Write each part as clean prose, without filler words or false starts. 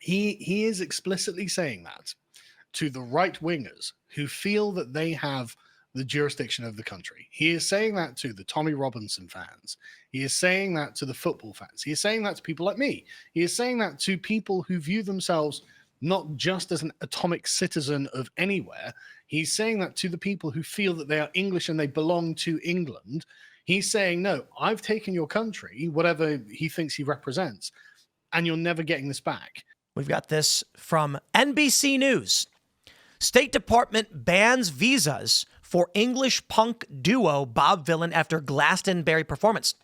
He is explicitly saying that to the right wingers who feel that they have the jurisdiction of the country. He is saying that to the Tommy Robinson fans. He is saying that to the football fans. He is saying that to people like me. He is saying that to people who view themselves not just as an atomic citizen of anywhere. He's saying that to the people who feel that they are English and they belong to England. He's saying, no, I've taken your country, whatever he thinks he represents, and you're never getting this back. We've got this from NBC News. State Department bans visas for English punk duo Bob Vylan after Glastonbury performance.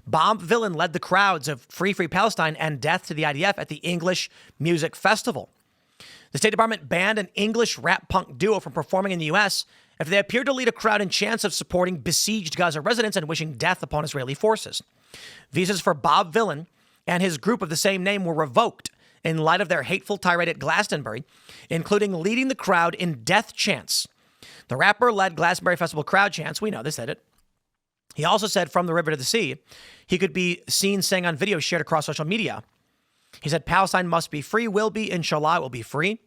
Bob Vylan led the crowds of Free Free Palestine and Death to the IDF at the English Music Festival. The State Department banned an English rap punk duo from performing in the U.S. after they appeared to lead a crowd in chants of supporting besieged Gaza residents and wishing death upon Israeli forces. Visas for Bob Vylan and his group of the same name were revoked in light of their hateful tirade at Glastonbury, including leading the crowd in death chants. The rapper led Glastonbury Festival crowd chants. We know this, said it. He also said from the river to the sea, he could be seen saying on video shared across social media. He said, Palestine must be free, will be, inshallah, it will be free.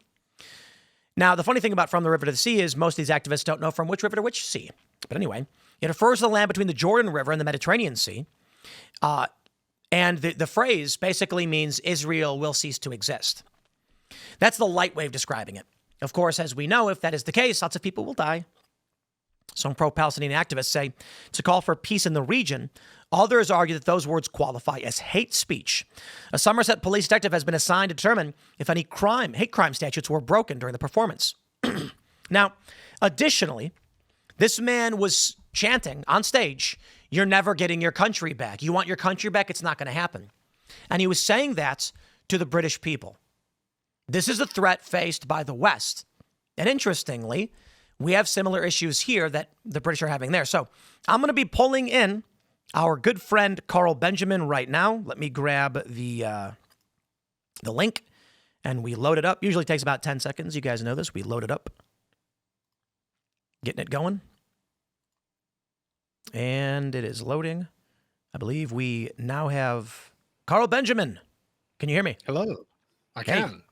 Now, the funny thing about from the river to the sea is most of these activists don't know from which river to which sea. But anyway, it refers to the land between the Jordan River and the Mediterranean Sea. And the phrase basically means Israel will cease to exist. That's the light way of describing it. Of course, as we know, if that is the case, lots of people will die. Some pro-Palestinian activists say to call for peace in the region. Others argue that those words qualify as hate speech. A Somerset police detective has been assigned to determine if any hate crime statutes were broken during the performance. Now, additionally, this man was chanting on stage, "You're never getting your country back. You want your country back? It's not going to happen." And he was saying that to the British people. This is a threat faced by the West. And interestingly, we have similar issues here that the British are having there. So I'm going to be pulling in our good friend Carl Benjamin right now. Let me grab the link and we load it up. Usually takes about 10 seconds. You guys know this. We load it up. Getting it going. And it is loading. I believe we now have Carl Benjamin. Can you hear me? Hello. I can.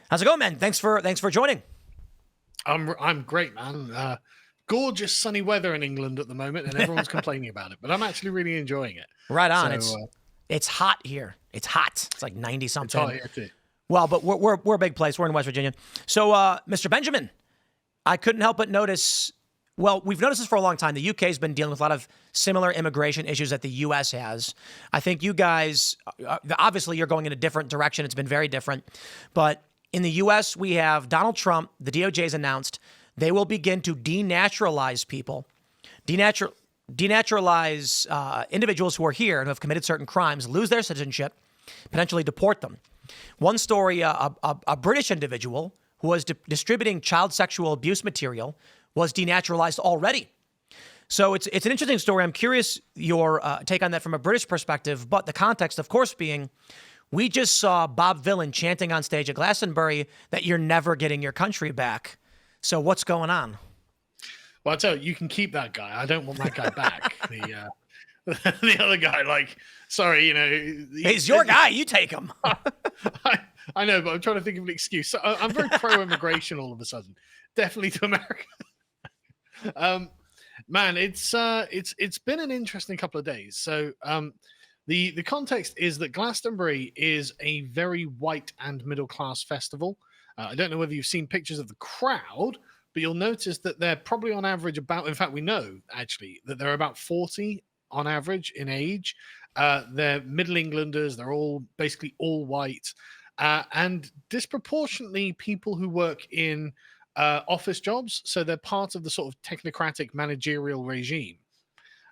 How's it going, man? Thanks for joining. I'm great, man. Gorgeous sunny weather in England at the moment, and everyone's complaining about it. But I'm actually really enjoying it. Right on. So, it's hot here. It's hot. It's like 90 something. It's hot here too. Well, but we're a big place. We're in West Virginia. So, Mr. Benjamin, I couldn't help but notice. Well, we've noticed this for a long time. The UK has been dealing with a lot of similar immigration issues that the US has. I think you guys, obviously, you're going in a different direction. It's been very different, but in the U.S., we have Donald Trump. The DOJ has announced they will begin to denaturalize people, denaturalize individuals who are here and who have committed certain crimes, lose their citizenship, potentially deport them. One story, a British individual who was distributing child sexual abuse material was denaturalized already. So it's an interesting story. I'm curious your take on that from a British perspective, but the context, of course, being we just saw Bob Vylan chanting on stage at Glastonbury that you're never getting your country back. So what's going on? Well, I tell you, you can keep that guy. I don't want that guy back. The other guy, like, sorry, he's your guy. You take him. I know, but I'm trying to think of an excuse. So I'm very pro-immigration all of a sudden. Definitely to America. Man, it's been an interesting couple of days. So the context is that Glastonbury is a very white and middle-class festival. I don't know whether you've seen pictures of the crowd, but you'll notice that they're probably on average about, in fact, we know actually that they're about 40 on average in age. They're Middle Englanders. They're all basically all white and disproportionately people who work in office jobs. So they're part of the sort of technocratic managerial regime.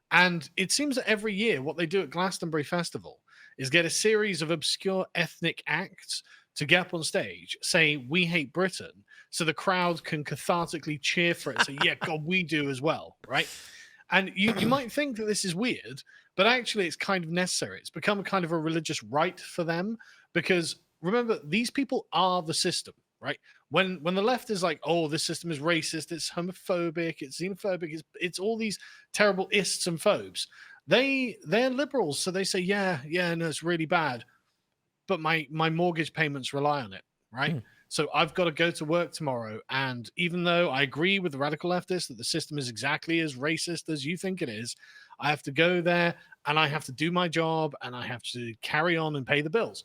And it seems that every year what they do at Glastonbury Festival is get a series of obscure ethnic acts to get up on stage, say, "We hate Britain," so the crowd can cathartically cheer for it. So, yeah, God, we do as well, right? And you might think that this is weird, but actually it's kind of necessary. It's become kind of a religious rite for them because, remember, these people are the system, right? When the left is like, "Oh, this system is racist, it's homophobic, it's xenophobic, it's all these terrible ists and phobes," they're liberals, so they say, yeah, no, it's really bad. but my mortgage payments rely on it, right? So I've got to go to work tomorrow. And even though I agree with the radical leftists that the system is exactly as racist as you think it is, I have to go there and I have to do my job and I have to carry on and pay the bills.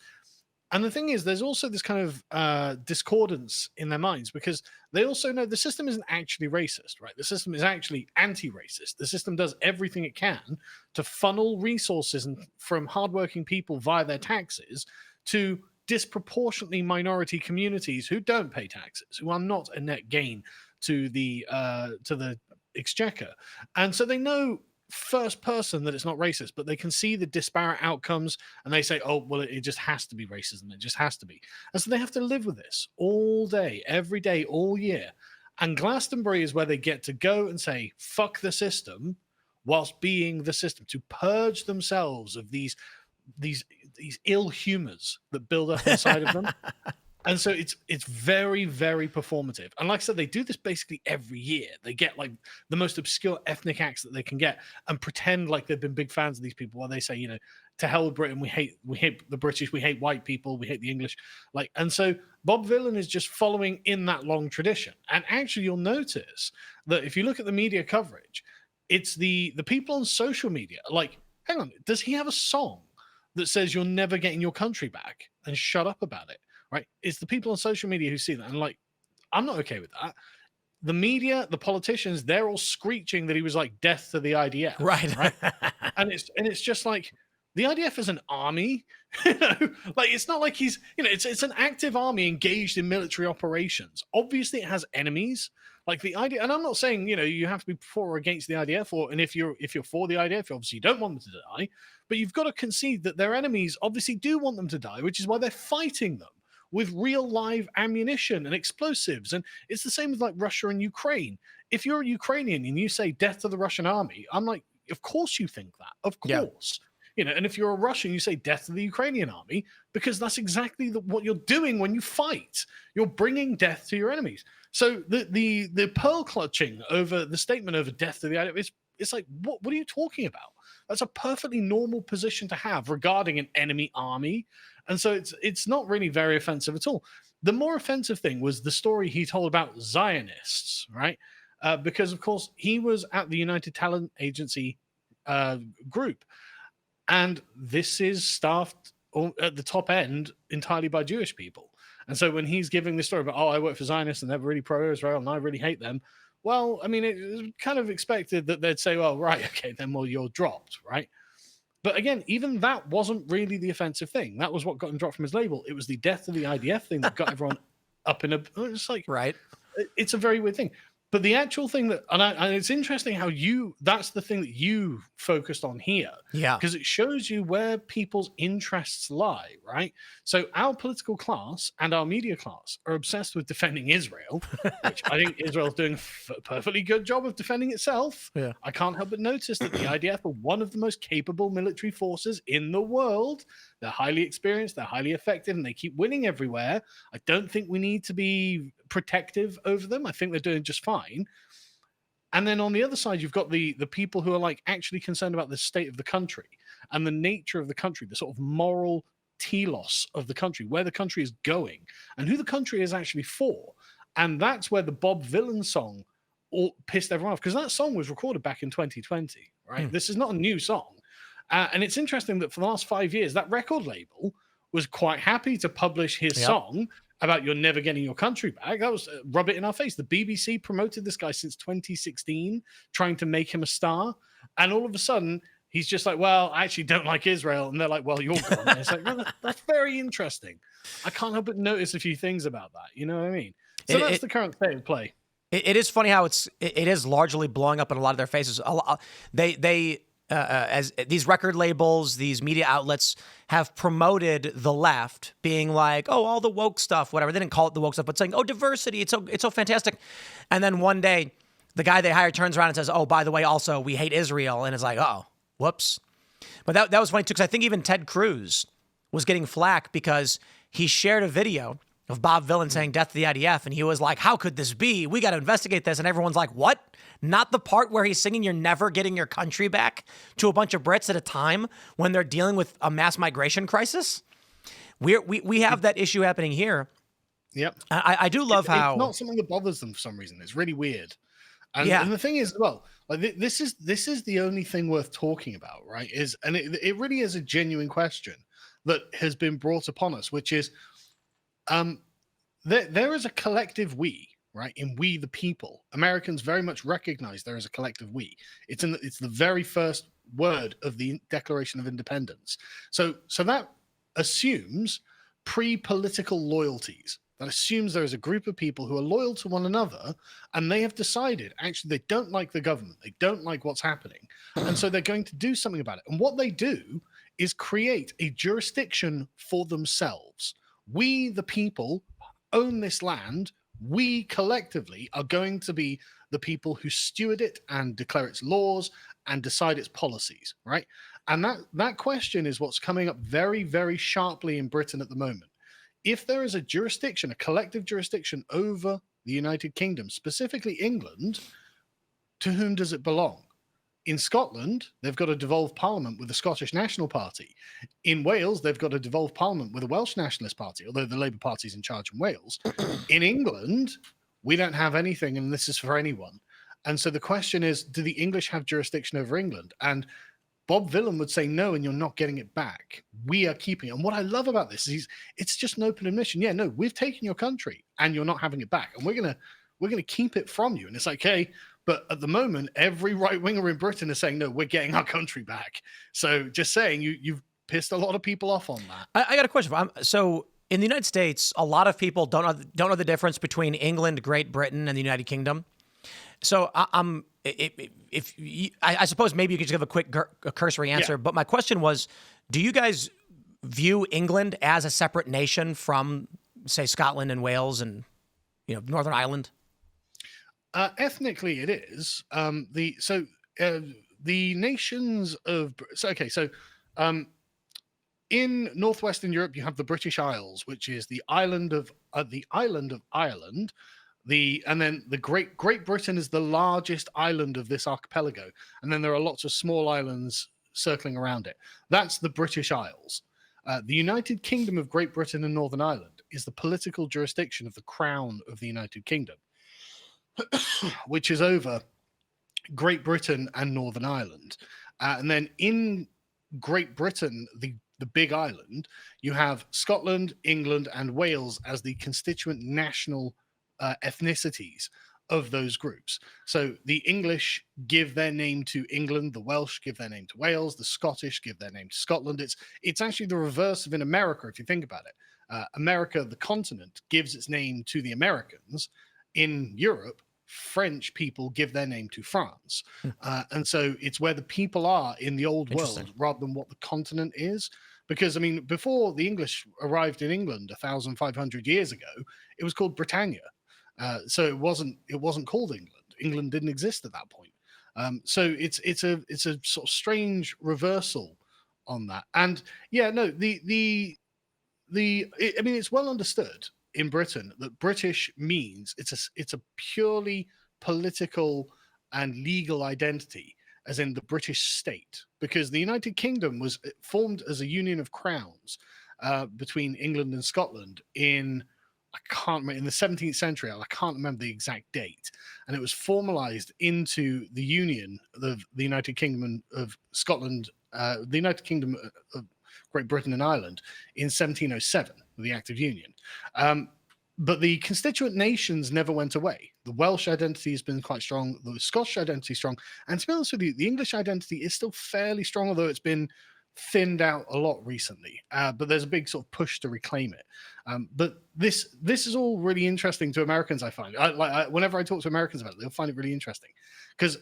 And the thing is, there's also this kind of discordance in their minds because they also know the system isn't actually racist, right? The system is actually anti-racist. The system does everything it can to funnel resources from hardworking people via their taxes to disproportionately minority communities who don't pay taxes, who are not a net gain to the exchequer. And so they know first person that it's not racist, but they can see the disparate outcomes and they say, oh, well, it just has to be racism. It just has to be. And so they have to live with this all day, every day, all year. And Glastonbury is where they get to go and say, fuck the system, whilst being the system, to purge themselves of these ill humors that build up inside of them. And so it's very, very performative. And like I said, they do this basically every year. They get like the most obscure ethnic acts that they can get and pretend like they've been big fans of these people while they say, to hell with Britain, we hate the British, we hate white people, we hate the English. And so Bob Vylan is just following in that long tradition. And actually you'll notice that if you look at the media coverage, it's the people on social media, like, hang on, does he have a song that says you're never getting your country back and shut up about it? Right? It's the people on social media who see that. And I'm not okay with that. The media, the politicians, they're all screeching that he was like death to the IDF. Right. and it's just like the IDF is an army. It's not like he's, it's an active army engaged in military operations. Obviously it has enemies. Like the IDF, and I'm not saying, you have to be for or against the IDF, and if you're for the IDF, obviously you don't want them to die, but you've got to concede that their enemies obviously do want them to die, which is why they're fighting them with real live ammunition and explosives. And it's the same with like Russia and Ukraine. If you're a Ukrainian and you say death to the Russian army, I'm like, of course you think that. Of course. Yeah. And if you're a Russian, you say death to the Ukrainian army, because that's exactly what you're doing when you fight. You're bringing death to your enemies. So the pearl clutching over the statement over death to the IDF, it's like, what are you talking about? That's a perfectly normal position to have regarding an enemy army. And so it's not really very offensive at all. The more offensive thing was the story he told about Zionists, right? Because, of course, he was at the United Talent Agency group. And this is staffed at the top end entirely by Jewish people. And so when he's giving this story about, I work for Zionists and they're really pro-Israel and I really hate them. Well, I mean, it was kind of expected that they'd say, well, right, okay, then, well, you're dropped, right? But again, even that wasn't really the offensive thing. That was what got him dropped from his label. It was the death of the IDF thing that got everyone up in a... It's like... Right. It's a very weird thing. But the actual thing that... And it's interesting how that's the thing that you focused on here. Yeah. Because it shows you where people's interests lie, right? So our political class and our media class are obsessed with defending Israel, which I think Israel's doing a perfectly good job of defending itself. Yeah. I can't help but notice that the IDF are one of the most capable military forces in the world. They're highly experienced, they're highly effective, and they keep winning everywhere. I don't think we need to be protective over them. I think they're doing just fine. And then on the other side, you've got the people who are like actually concerned about the state of the country and the nature of the country, the sort of moral telos of the country, where the country is going and who the country is actually for. And that's where the Bob Vylan song all pissed everyone off, because that song was recorded back in 2020, right? This is not a new song. And it's interesting that for the last 5 years, that record label was quite happy to publish his song about you're never getting your country back. That was rub it in our face. The BBC promoted this guy since 2016, trying to make him a star. And all of a sudden, he's just like, well, I actually don't like Israel. And they're like, well, you're gone. And it's like, well, that's very interesting. I can't help but notice a few things about that. You know what I mean? So that's the current state of play. It is funny how it is largely blowing up in a lot of their faces. As these record labels, these media outlets have promoted the left, being like, oh, all the woke stuff, whatever. They didn't call it the woke stuff, but saying, oh, diversity, it's so fantastic. And then one day, the guy they hired turns around and says, oh, by the way, also, we hate Israel. And it's like, oh, whoops. But that was funny, too, because I think even Ted Cruz was getting flack because he shared a video of Bob Vylan saying death to the IDF, and he was like, how could this be? We got to investigate this. And everyone's like, what? Not the part where he's singing you're never getting your country back to a bunch of Brits at a time when they're dealing with a mass migration crisis? We have that issue happening here. Yep. I do love how it's not something that bothers them for some reason. It's really weird. And, Yeah. and the thing is, well, like this is the only thing worth talking about, right? It really is a genuine question that has been brought upon us, which is, there is a collective we, right? In we the people, Americans very much recognize there is a collective we. It's the very first word of the Declaration of Independence. So that assumes pre-political loyalties. That assumes there is a group of people who are loyal to one another, and they have decided actually they don't like the government, they don't like what's happening, and so they're going to do something about it. And what they do is create a jurisdiction for themselves. We, the people, own this land. We collectively are going to be the people who steward it and declare its laws and decide its policies, right? And that question is what's coming up very, very sharply in Britain at the moment. If there is a jurisdiction, a collective jurisdiction over the United Kingdom, specifically England, to whom does it belong? In Scotland, they've got a devolved parliament with the Scottish National Party. In Wales, they've got a devolved parliament with a Welsh Nationalist Party, although the Labour Party is in charge in Wales. In England, we don't have anything, and this is for anyone. And so the question is, do the English have jurisdiction over England? And Bob Villan would say no, and you're not getting it back. We are keeping it. And what I love about this is it's just an open admission. Yeah, no, we've taken your country, and you're not having it back, and we're gonna keep it from you. And it's like, okay, but at the moment, every right winger in Britain is saying no, we're getting our country back. So just saying, you've pissed a lot of people off on that. I got a question. So in the United States, a lot of people don't know the difference between England, Great Britain, and the United Kingdom. So I suppose maybe you could just give a quick a cursory answer. Yeah. But my question was, do you guys view England as a separate nation from, say, Scotland and Wales and Northern Ireland? Ethnically, it is. The nations of in northwestern Europe, you have the British Isles, which is the island of Ireland. And then the Great Britain is the largest island of this archipelago, and then there are lots of small islands circling around it. That's the British Isles. The United Kingdom of Great Britain and Northern Ireland is the political jurisdiction of the Crown of the United Kingdom, which is over Great Britain and Northern Ireland. And then in Great Britain, the big island, you have Scotland, England, and Wales as the constituent national ethnicities of those groups. So the English give their name to England, the Welsh give their name to Wales, the Scottish give their name to Scotland. It's actually the reverse of in America, if you think about it. America, the continent, gives its name to the Americans. In Europe, French people give their name to France. And so it's where the people are in the old world rather than what the continent is. Because, I mean, before the English arrived in England 1,500 years ago, it was called Britannia. So it wasn't called England. England didn't exist at that point. So it's a sort of strange reversal on that. And yeah, no, it's well understood in Britain that British means it's a purely political and legal identity, as in the British state, because the United Kingdom was formed as a union of crowns between England and Scotland in the 17th century. I can't remember the exact date, and it was formalized into the union of the United Kingdom of Scotland, the United Kingdom of Great Britain and Ireland in 1707 with the Act of Union. But the constituent nations never went away. The Welsh identity has been quite strong, the Scottish identity is strong, and to be honest with you, the English identity is still fairly strong, although it's been thinned out a lot recently. But there's a big sort of push to reclaim it. But this is all really interesting to Americans, I find. Whenever I talk to Americans about it, they'll find it really interesting because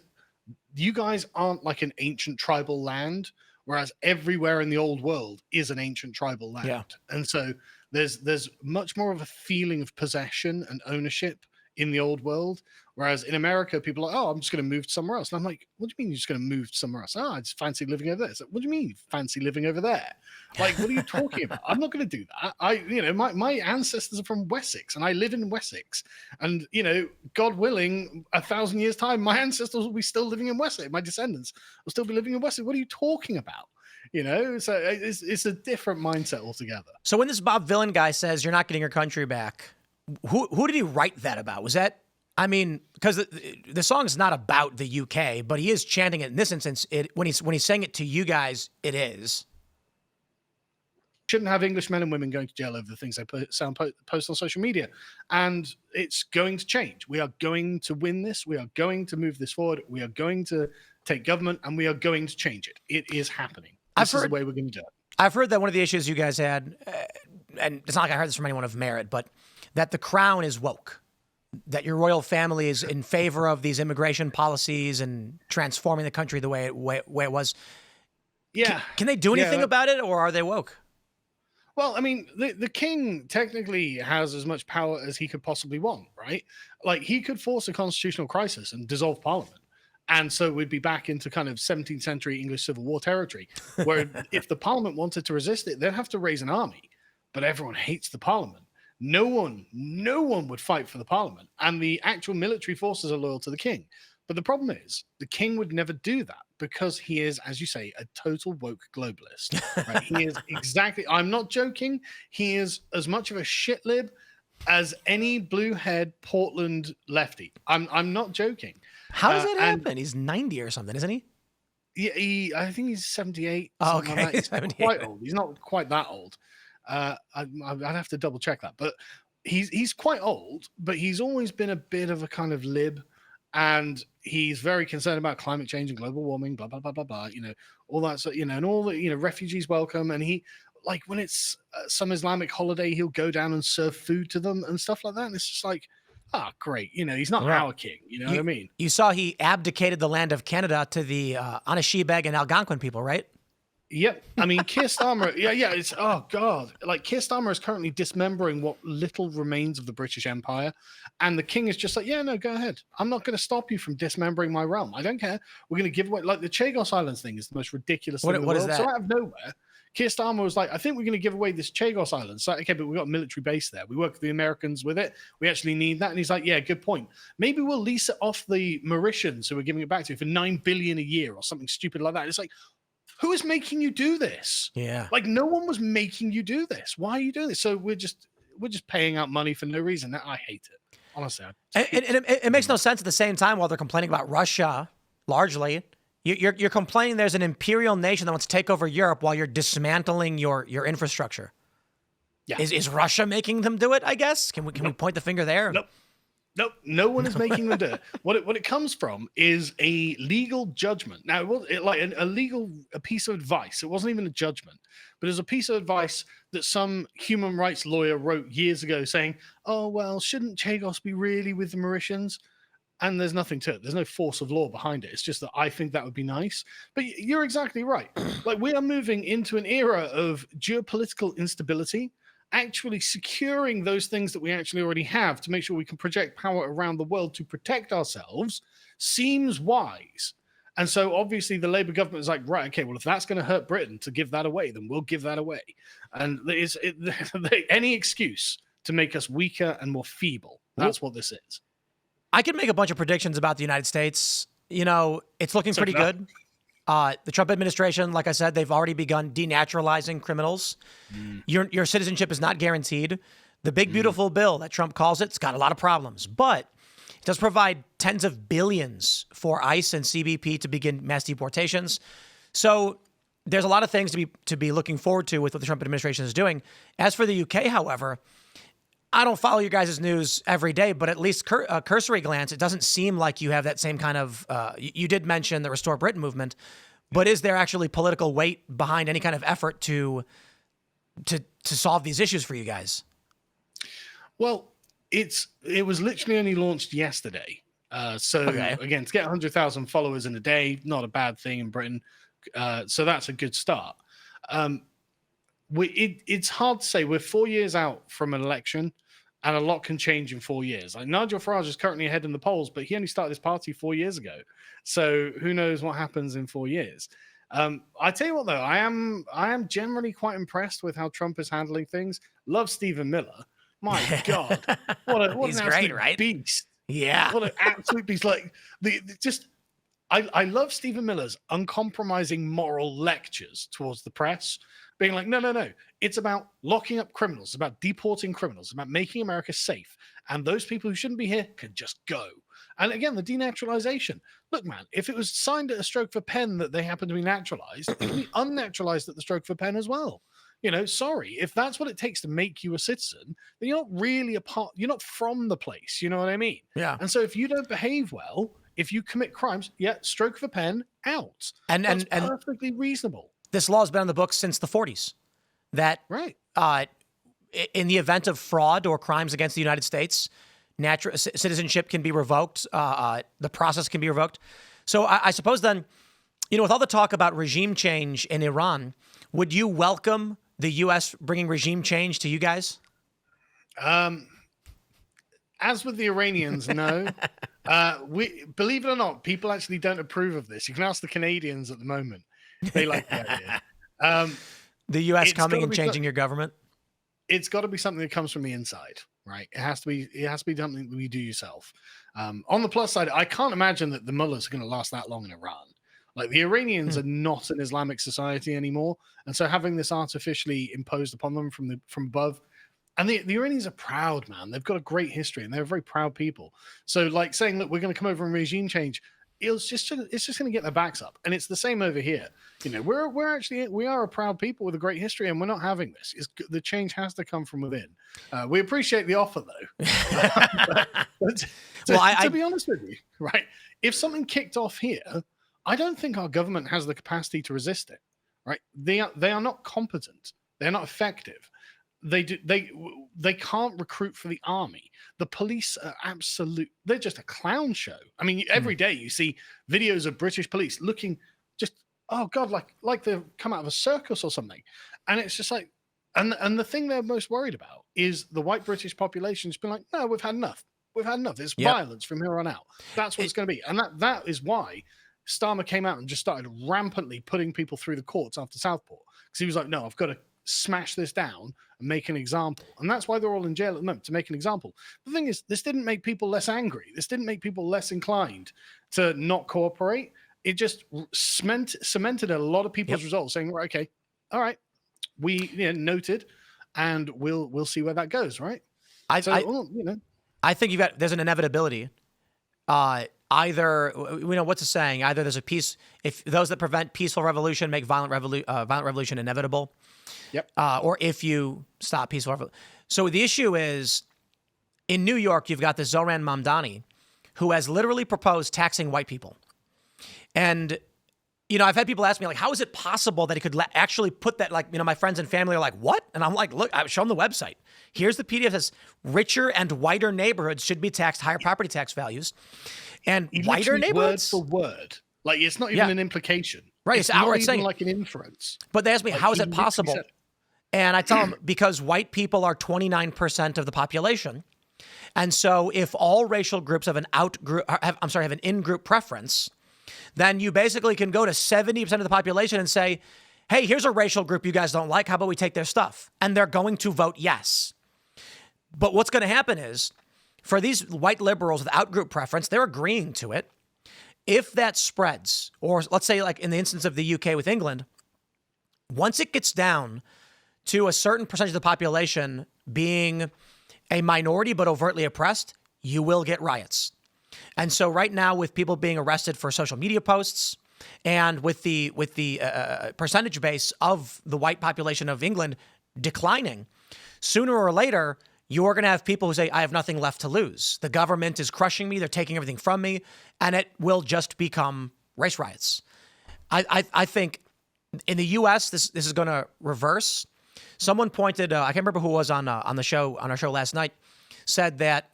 you guys aren't like an ancient tribal land, whereas everywhere in the old world is an ancient tribal land. Yeah. And so there's much more of a feeling of possession and ownership in the old world, whereas in America, people are like, oh, I'm just going to move somewhere else. And I'm like, what do you mean you're just going to move somewhere else? Oh, I just fancy living over there. It's like, what do you mean you fancy living over there? Like, what are you talking about? I'm not going to do that. My ancestors are from Wessex, and I live in Wessex. And, God willing, 1,000 years' time, my ancestors will be still living in Wessex. My descendants will still be living in Wessex. What are you talking about? So it's a different mindset altogether. So when this Bob Villain guy says you're not getting your country back, who did he write that about? Was that, I mean, because the song is not about the UK, but he is chanting it in this instance. When he's saying it to you guys, it is. Shouldn't have English men and women going to jail over the things they post on social media. And it's going to change. We are going to win this. We are going to move this forward. We are going to take government and we are going to change it. It is happening. This is the way we're going to do it. I've heard that one of the issues you guys had, and it's not like I heard this from anyone of merit, but that the crown is woke, that your royal family is in favor of these immigration policies and transforming the country the way it was. Yeah. Can they do anything about it, or are they woke? Well, I mean, the king technically has as much power as he could possibly want, right? Like, he could force a constitutional crisis and dissolve parliament. And so we'd be back into kind of 17th century English Civil War territory, where if the parliament wanted to resist it, they'd have to raise an army. But everyone hates the parliament. No one would fight for the parliament. And the actual military forces are loyal to the king. But the problem is, the king would never do that because he is, as you say, a total woke globalist. Right? He is exactly, I'm not joking, he is as much of a shit lib as any blue-haired Portland lefty. I'm not joking. How does that happen? He's 90 or something, isn't he? Yeah, I think he's 78. Oh, okay. Like he's quite old. He's not quite that old. I'd have to double check that. But he's quite old, but he's always been a bit of a kind of lib. And he's very concerned about climate change and global warming, blah, blah, blah, blah, blah, all that, and all the, refugees welcome. And he, like, when it's some Islamic holiday, he'll go down and serve food to them and stuff like that. And it's just like, great. He's not our king. You know what I mean? You saw he abdicated the land of Canada to the Anishinaabe and Algonquin people, right? Yep. I mean, Keir Starmer, it's, oh God. Like, Keir Starmer is currently dismembering what little remains of the British Empire. And the king is just like, yeah, no, go ahead. I'm not going to stop you from dismembering my realm. I don't care. We're going to give away, like, the Chagos Islands thing is the most ridiculous thing in the world. Is that? So out of nowhere, Keir Starmer was like, I think we're going to give away this Chagos Island. So, okay, but we've got a military base there. We work with the Americans with it. We actually need that. And he's like, yeah, good point. Maybe we'll lease it off the Mauritians who we're giving it back to for $9 billion a year or something stupid like that. It's like, who is making you do this? Yeah. Like, no one was making you do this. Why are you doing this? So we're just paying out money for no reason. I hate it. Honestly. It makes no sense at the same time while they're complaining about Russia, largely. You're complaining there's an imperial nation that wants to take over Europe while you're dismantling your infrastructure. Yeah. Is Russia making them do it, I guess? Can we point the finger there? Nope, no one is making them do it. What it comes from is a legal judgment. Now, it was like a piece of advice. It wasn't even a judgment, but it was a piece of advice that some human rights lawyer wrote years ago saying, oh, well, shouldn't Chagos be really with the Mauritians? And there's nothing to it. There's no force of law behind it. It's just that I think that would be nice. But you're exactly right. Like, we are moving into an era of geopolitical instability, actually securing those things that we actually already have to make sure we can project power around the world to protect ourselves seems wise. And so obviously the Labour government is like, right, okay, well, if that's going to hurt Britain to give that away, then we'll give that away. And any excuse to make us weaker and more feeble, that's what this is. I can make a bunch of predictions about the United States. It's looking pretty good. The Trump administration, like I said, they've already begun denaturalizing criminals. Your citizenship is not guaranteed. The big, beautiful bill that Trump calls it's got a lot of problems, but it does provide tens of billions for ICE and CBP to begin mass deportations. So there's a lot of things to be looking forward to with what the Trump administration is doing. As for the UK, however, I don't follow your guys' news every day, but at least cursory glance, it doesn't seem like you have that same kind of, you did mention the Restore Britain movement, but is there actually political weight behind any kind of effort to solve these issues for you guys? Well, it was literally only launched yesterday. Again, to get 100,000 followers in a day, not a bad thing in Britain. So that's a good start. It's hard to say. We're 4 years out from an election, and a lot can change in 4 years. Like, Nigel Farage is currently ahead in the polls, but he only started his party 4 years ago. So who knows what happens in 4 years? I tell you what, though, I am generally quite impressed with how Trump is handling things. Love Stephen Miller. My God, what He's an great, absolute right? beast! Yeah, what an absolute beast! Like I love Stephen Miller's uncompromising moral lectures towards the press, being like, no, no, no. It's about locking up criminals, about deporting criminals, about making America safe. And those people who shouldn't be here can just go. And again, the denaturalization. Look, man, if it was signed at a stroke of a pen that they happen to be naturalized, it can be unnaturalized at the stroke of a pen as well. Sorry, if that's what it takes to make you a citizen, then you're not really a part, you're not from the place. You know what I mean? Yeah. And so if you don't behave well, if you commit crimes, stroke of a pen, out. And perfectly reasonable. This law has been on the books since the 40s. That right. In the event of fraud or crimes against the United States, citizenship can be revoked. The process can be revoked. So I suppose then, with all the talk about regime change in Iran, would you welcome the U.S. bringing regime change to you guys? As with the Iranians, no. We believe it or not, people actually don't approve of this. You can ask the Canadians at the moment; they like the idea. The U.S. coming and changing your government. It's got to be something that comes from the inside, right? It has to be. It has to be something that you do yourself. On the plus side, I can't imagine that the mullahs are going to last that long in Iran. Like the Iranians are not an Islamic society anymore, and so having this artificially imposed upon them from above. And the Iranians are proud, man. They've got a great history, and they're very proud people. So, like saying, "Look, we're going to come over and regime change," it's just going to get their backs up. And it's the same over here. We are a proud people with a great history, and we're not having this. The change has to come from within. We appreciate the offer, though. To be honest with you, right? If something kicked off here, I don't think our government has the capacity to resist it. Right? They are not competent. They're not effective. They can't recruit for the army. The police are they're just a clown show. I mean, every day you see videos of British police looking just, oh God, like they've come out of a circus or something. And it's just like, and the thing they're most worried about is the white British population's been like, no, we've had enough. We've had enough. There's violence from here on out. That's what it's going to be. And that is why Starmer came out and just started rampantly putting people through the courts after Southport. Because he was like, no, I've got to smash this down and make an example. And that's why they're all in jail at the moment, to make an example. The thing is, this didn't make people less angry. This didn't make people less inclined to not cooperate. It just cemented a lot of people's results, saying, right, okay, all right, we noted, and we'll see where that goes, right? I think there's an inevitability. Either, what's the saying? Either there's a peace, if those that prevent peaceful revolution make violent revolution inevitable. Yep. Or if you stop peaceful revolution. So the issue is, in New York, you've got the Zohran Mamdani, who has literally proposed taxing white people. And, I've had people ask me, like, how is it possible that he could actually put that, my friends and family are like, what? And I'm like, look, I show them the website. Here's the PDF that says richer and whiter neighborhoods should be taxed higher property tax values. And whiter neighborhoods, word for word, like it's not even an implication, right? It's not even like an inference. But they ask me, how is it possible? And I tell them, because white people are 29% of the population, and so if all racial groups have an in-group preference, then you basically can go to 70% of the population and say, hey, here's a racial group you guys don't like. How about we take their stuff? And they're going to vote yes. But what's going to happen is, for these white liberals with out-group preference, they're agreeing to it. If that spreads, or let's say like in the instance of the UK with England, once it gets down to a certain percentage of the population being a minority but overtly oppressed, you will get riots. And so right now, with people being arrested for social media posts, and with the percentage base of the white population of England declining, sooner or later, you're going to have people who say, I have nothing left to lose. The government is crushing me. They're taking everything from me. And it will just become race riots. I think in the U.S., this is going to reverse. Someone pointed, I can't remember who was on our show last night, said that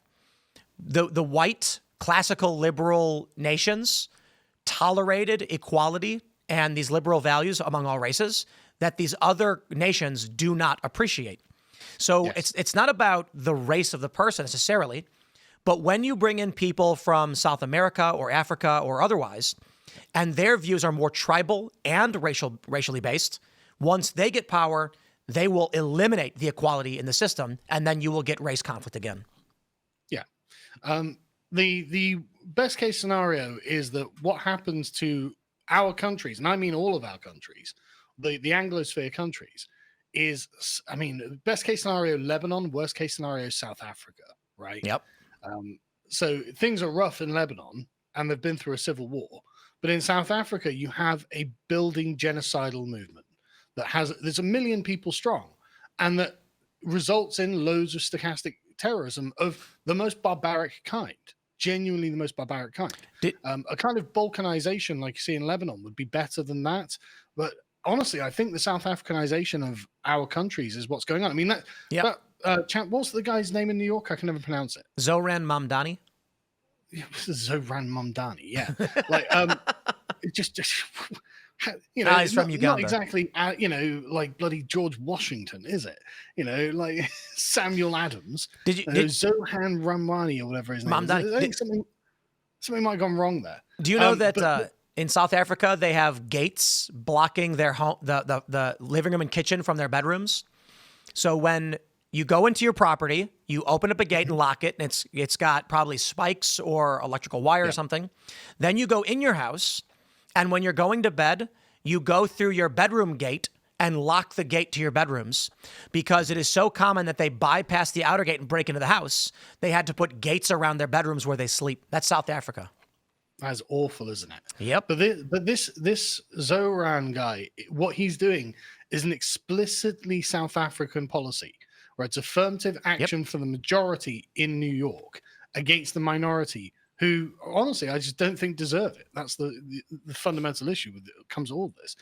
the white classical liberal nations tolerated equality and these liberal values among all races that these other nations do not appreciate. So it's not about the race of the person necessarily, but when you bring in people from South America or Africa or otherwise, and their views are more tribal and racially based, once they get power, they will eliminate the equality in the system, and then you will get race conflict again. Yeah. The best case scenario is that what happens to our countries, and I mean all of our countries, the Anglosphere countries, is, I mean, best case scenario, Lebanon, worst case scenario, South Africa, right? Yep. So things are rough in Lebanon, and they've been through a civil war. But in South Africa, you have a building genocidal movement there's 1 million people strong, and that results in loads of stochastic terrorism of the most barbaric kind, genuinely the most barbaric kind. A kind of balkanization like you see in Lebanon would be better than that. But honestly, I think the South Africanization of our countries is what's going on. I mean, Chant, what's the guy's name in New York? I can never pronounce it. Zoran Mamdani. Zoran Mamdani, yeah. Like, just he's from Uganda. Not exactly, like bloody George Washington, is it? Like Samuel Adams. Did Zohan Ramani or whatever his name is. I think something might have gone wrong there. Do you know that in South Africa they have gates blocking their home, the living room and kitchen from their bedrooms? So when you go into your property, you open up a gate and lock it, and it's got probably spikes or electrical wire or something. Then you go in your house. And when you're going to bed, you go through your bedroom gate and lock the gate to your bedrooms, because it is so common that they bypass the outer gate and break into the house. They had to put gates around their bedrooms where they sleep. That's South Africa. That's awful, isn't it? Yep. But this Zoran guy, what he's doing is an explicitly South African policy, where it's affirmative action for the majority in New York against the minority, who honestly I just don't think deserve it. That's the fundamental issue with it comes to all this.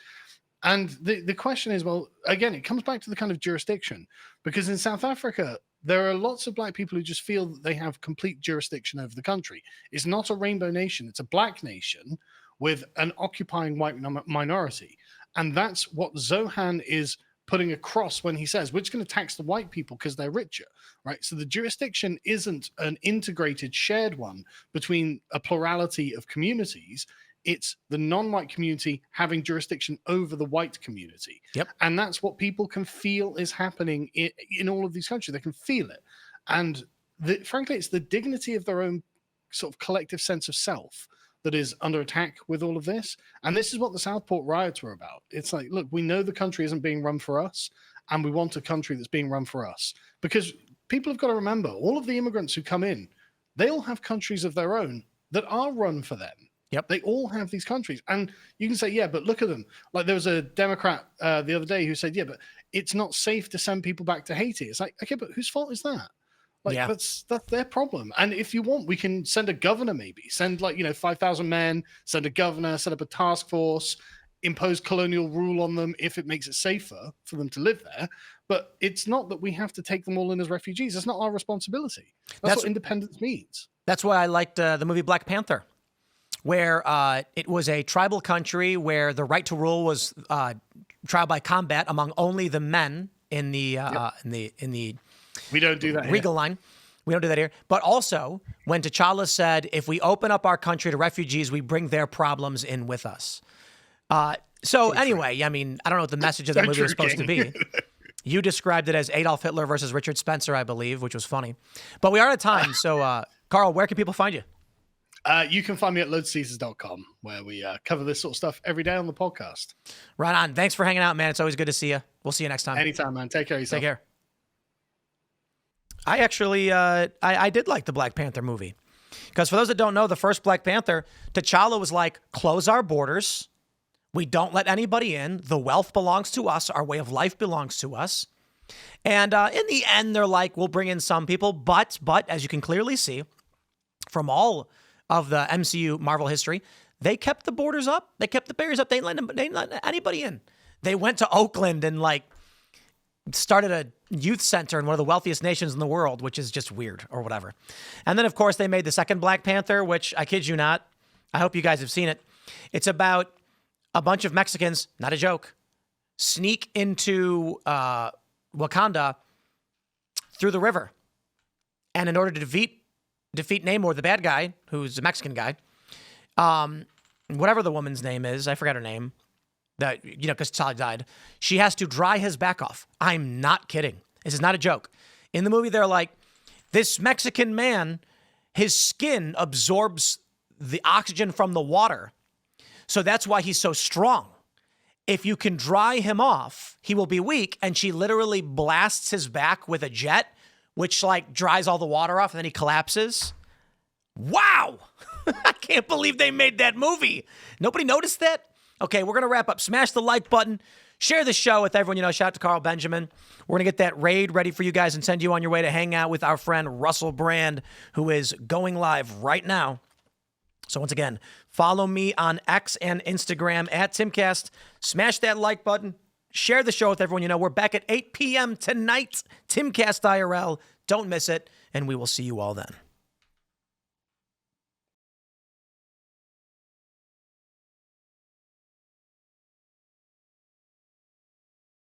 And the question is, well, again, it comes back to the kind of jurisdiction, because in South Africa, there are lots of black people who just feel that they have complete jurisdiction over the country. It's not a rainbow nation. It's a black nation with an occupying white minority. And that's what Zohan is putting across when he says, we're just going to tax the white people because they're richer, right? So the jurisdiction isn't an integrated, shared one between a plurality of communities. It's the non-white community having jurisdiction over the white community. Yep. And that's what people can feel is happening in all of these countries. They can feel it. And frankly, it's the dignity of their own sort of collective sense of self that is under attack with all of this. And this is what the Southport riots were about. It's like, look, we know the country isn't being run for us, and we want a country that's being run for us. Because people have got to remember, all of the immigrants who come in, they all have countries of their own that are run for them. Yep. They all have these countries. And you can say, yeah, but look at them. Like there was a Democrat the other day who said, yeah, but it's not safe to send people back to Haiti. It's like, okay, but whose fault is that? Like that's their problem. And if you want, we can send a governor, maybe send 5,000 men, send a governor, set up a task force, impose colonial rule on them if it makes it safer for them to live there. But it's not that we have to take them all in as refugees. It's not our responsibility. That's what independence means. That's why I liked the movie Black Panther, where it was a tribal country where the right to rule was trial by combat among only the men in the we don't do that Regal line. We don't do that here. But also, when T'Challa said, if we open up our country to refugees, we bring their problems in with us. So anyway, I mean, I don't know what the message of the movie was supposed to be. You described it as Adolf Hitler versus Richard Spencer, I believe, which was funny. But we are out of time. So, Carl, where can people find you? You can find me at loadseasons.com, where we cover this sort of stuff every day on the podcast. Right on. Thanks for hanging out, man. It's always good to see you. We'll see you next time. Anytime, man. Take care of yourself. Take care. I actually, I did like the Black Panther movie. Because for those that don't know, the first Black Panther, T'Challa was like, close our borders. We don't let anybody in. The wealth belongs to us. Our way of life belongs to us. And in the end, they're like, we'll bring in some people. But as you can clearly see from all of the MCU Marvel history, they kept the borders up. They kept the barriers up. They didn't let anybody in. They went to Oakland and started a youth center in one of the wealthiest nations in the world, which is just weird or whatever. And then, of course, they made the second Black Panther, which I kid you not, I hope you guys have seen it. It's about a bunch of Mexicans, not a joke, sneak into Wakanda through the river. And in order to defeat Namor, the bad guy, who's a Mexican guy, whatever the woman's name is, I forgot her name, because T'Challa died, she has to dry his back off. I'm not kidding. This is not a joke. In the movie, they're like, this Mexican man, his skin absorbs the oxygen from the water. So that's why he's so strong. If you can dry him off, he will be weak. And she literally blasts his back with a jet, which like dries all the water off, and then he collapses. Wow. I can't believe they made that movie. Nobody noticed that? Okay, we're going to wrap up. Smash the like button. Share the show with everyone you know. Shout out to Carl Benjamin. We're going to get that raid ready for you guys and send you on your way to hang out with our friend Russell Brand, who is going live right now. So once again, follow me on X and Instagram at Timcast. Smash that like button. Share the show with everyone you know. We're back at 8 p.m. tonight. Timcast IRL. Don't miss it. And we will see you all then.